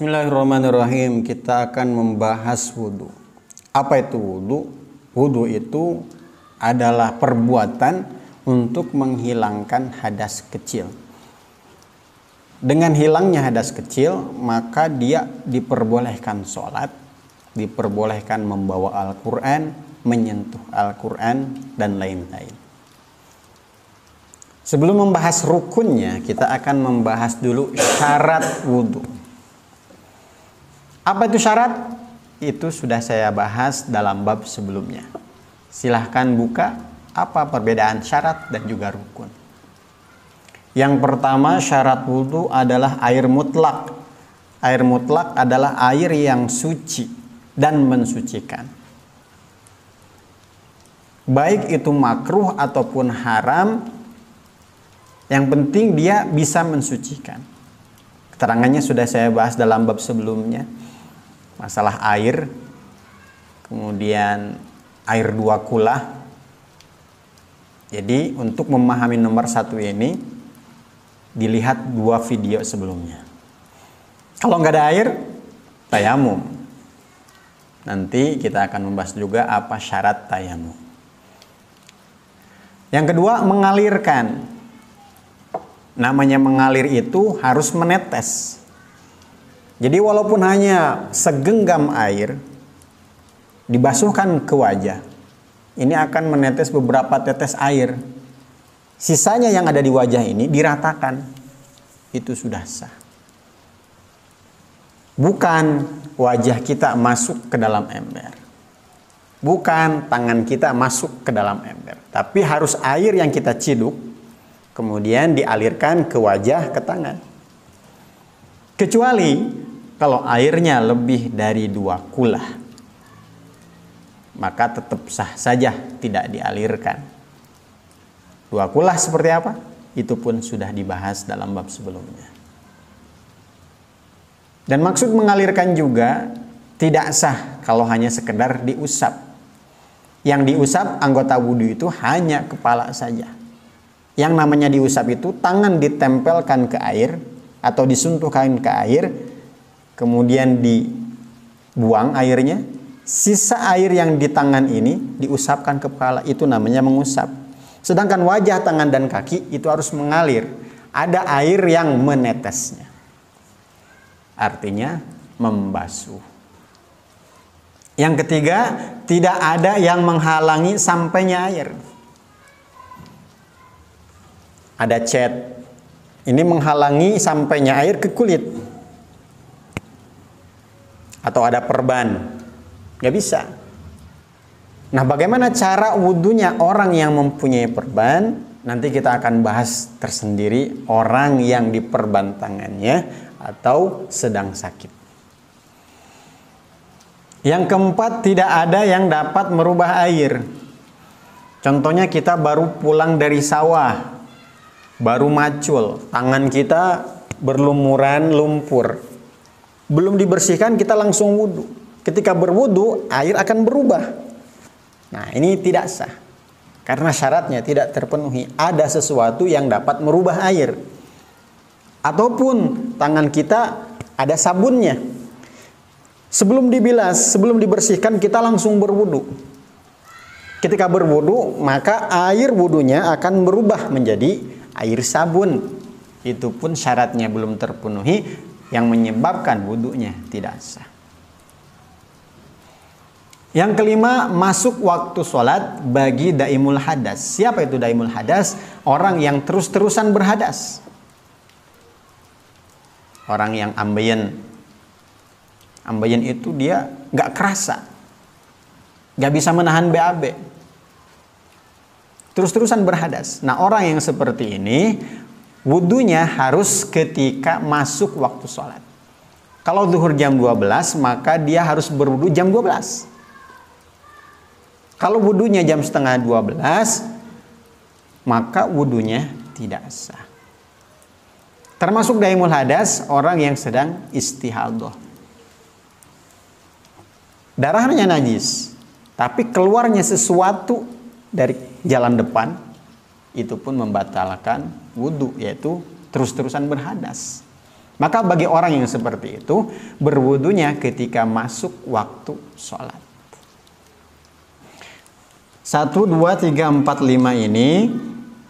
Bismillahirrahmanirrahim. Kita akan membahas wudhu. Apa itu wudhu? Wudhu itu adalah perbuatan untuk menghilangkan hadas kecil. Dengan hilangnya hadas kecil, maka dia diperbolehkan sholat, diperbolehkan membawa Al-Quran, menyentuh Al-Quran, dan lain-lain. Sebelum membahas rukunnya, kita akan membahas dulu syarat wudhu. Apa itu syarat? Itu sudah saya bahas dalam bab sebelumnya. Silahkan buka apa perbedaan syarat dan juga rukun. Yang pertama, syarat wudhu adalah air mutlak. Air mutlak adalah air yang suci dan mensucikan. Baik itu makruh ataupun haram, yang penting dia bisa mensucikan. Keterangannya sudah saya bahas dalam bab sebelumnya. Masalah air, kemudian air 2 kulah. Jadi untuk memahami nomor 1 ini, dilihat 2 video sebelumnya. Kalau nggak ada air, tayamum. Nanti kita akan membahas juga apa syarat tayamum. Yang kedua, mengalirkan. Namanya mengalir itu harus menetes. Jadi walaupun hanya segenggam air dibasuhkan ke wajah, ini akan menetes beberapa tetes air. Sisanya yang ada di wajah ini diratakan. Itu sudah sah. Bukan wajah kita masuk ke dalam ember. Bukan tangan kita masuk ke dalam ember. Tapi harus air yang kita ciduk, kemudian dialirkan ke wajah, ke tangan. Kecuali kalau airnya lebih dari 2 kulah, maka tetap sah saja tidak dialirkan. 2 kulah seperti apa? Itu pun sudah dibahas dalam bab sebelumnya. Dan maksud mengalirkan juga tidak sah kalau hanya sekedar diusap. Yang diusap anggota wudhu itu hanya kepala saja. Yang namanya diusap itu tangan ditempelkan ke air atau disuntuhkan ke air, kemudian dibuang airnya, sisa air yang di tangan ini diusapkan ke kepala, itu namanya mengusap. Sedangkan wajah, tangan, dan kaki itu harus mengalir. Ada air yang menetesnya. Artinya membasuh. Yang ketiga, tidak ada yang menghalangi sampainya air. Ada cat. Ini menghalangi sampainya air ke kulit. Atau ada perban. Gak bisa. Nah, bagaimana cara wudhunya orang yang mempunyai perban? Nanti kita akan bahas tersendiri orang yang diperban tangannya atau sedang sakit. Yang keempat, tidak ada yang dapat merubah air. Contohnya kita baru pulang dari sawah, baru macul, tangan kita berlumuran lumpur, belum dibersihkan kita langsung wudhu. Ketika berwudhu, air akan berubah. Nah, ini tidak sah. Karena syaratnya tidak terpenuhi. Ada sesuatu yang dapat merubah air. Ataupun tangan kita ada sabunnya. Sebelum dibilas, sebelum dibersihkan, kita langsung berwudhu. Ketika berwudhu, maka air wudhunya akan berubah menjadi air sabun. Itu pun syaratnya belum terpenuhi, yang menyebabkan wudhunya tidak sah. Yang kelima, masuk waktu sholat bagi daimul hadas. Siapa itu daimul hadas? Orang yang terus-terusan berhadas. Orang yang ambeien. Ambeien itu dia gak kerasa, gak bisa menahan BAB, terus-terusan berhadas. Nah, orang yang seperti ini wudhunya harus ketika masuk waktu sholat. Kalau zuhur jam 12, maka dia harus berwudhu jam 12. Kalau wudhunya jam setengah 12, maka wudhunya tidak sah. Termasuk daimul hadas orang yang sedang istihadah. Darahnya najis, tapi keluarnya sesuatu dari jalan depan, itu pun membatalkan wudhu, yaitu terus-terusan berhadas. Maka bagi orang yang seperti itu, berwudunya ketika masuk waktu sholat. 1, 2, 3, 4, 5 ini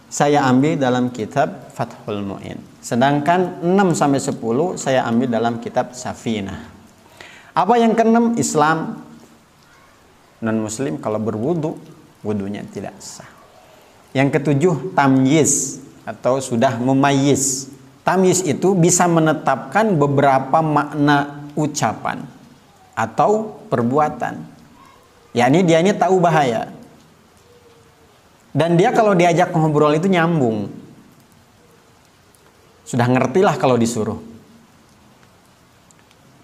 saya ambil dalam kitab Fathul Mu'in. Sedangkan 6 sampai 10 saya ambil dalam kitab Safinah. Apa yang keenam? Islam. Non-muslim kalau berwudu, wudunya tidak sah. Yang ketujuh, tamyiz atau sudah memayyiz. Tamyiz itu bisa menetapkan beberapa makna ucapan atau perbuatan. Yakni dia ini tahu bahaya. Dan dia kalau diajak ngobrol itu nyambung. Sudah ngertilah kalau disuruh.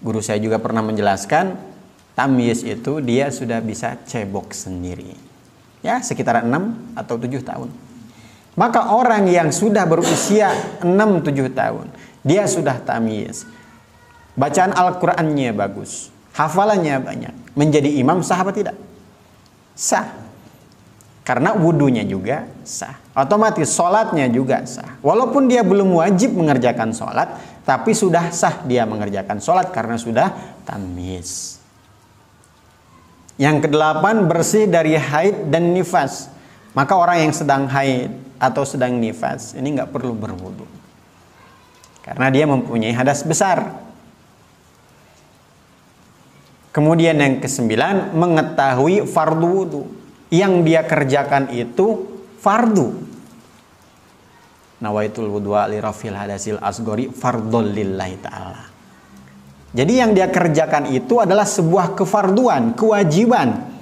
Guru saya juga pernah menjelaskan, tamyiz itu dia sudah bisa cebok sendiri. Ya, sekitar 6 atau 7 tahun. Maka orang yang sudah berusia 6-7 tahun, dia sudah tamyiz. Bacaan Al-Qur'annya bagus, hafalannya banyak. Menjadi imam sah apa tidak? Sah. Karena wudunya juga sah. Otomatis sholatnya juga sah. Walaupun dia belum wajib mengerjakan sholat, tapi sudah sah dia mengerjakan sholat karena sudah tamyiz. Yang kedelapan, bersih dari haid dan nifas. Maka orang yang sedang haid atau sedang nifas ini nggak perlu berwudu. Karena dia mempunyai hadas besar. Kemudian yang kesembilan, mengetahui fardu wudu. Yang dia kerjakan itu fardu. Nawaitul wudhu'a li rafil hadasil asgori fardhol lillahi ta'ala. Jadi yang dia kerjakan itu adalah sebuah kefarduan, kewajiban.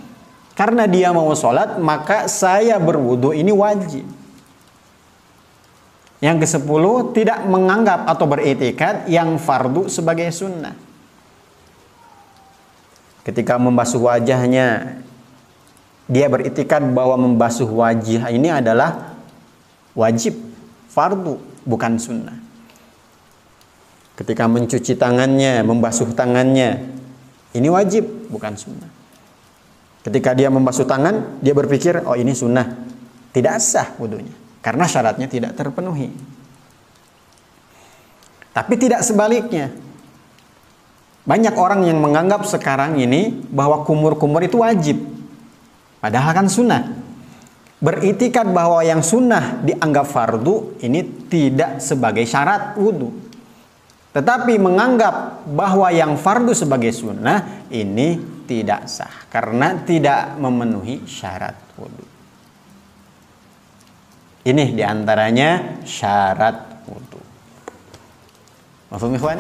Karena dia mau sholat, maka saya berwudu ini wajib. Yang ke-10, tidak menganggap atau beriktikad yang fardu sebagai sunnah. Ketika membasuh wajahnya, dia beriktikad bahwa membasuh wajah ini adalah wajib, fardu, bukan sunnah. Ketika mencuci tangannya, membasuh tangannya, ini wajib, bukan sunnah. Ketika dia membasuh tangan, dia berpikir, oh ini sunnah. Tidak sah wudunya, karena syaratnya tidak terpenuhi. Tapi tidak sebaliknya. Banyak orang yang menganggap sekarang ini bahwa kumur-kumur itu wajib. Padahal kan sunnah. Beriktikad bahwa yang sunnah dianggap fardu, ini tidak sebagai syarat wudu. Tetapi menganggap bahwa yang fardu sebagai sunnah, ini tidak sah. Karena tidak memenuhi syarat wudu. Ini diantaranya syarat wudu. Mafhum ikhwan?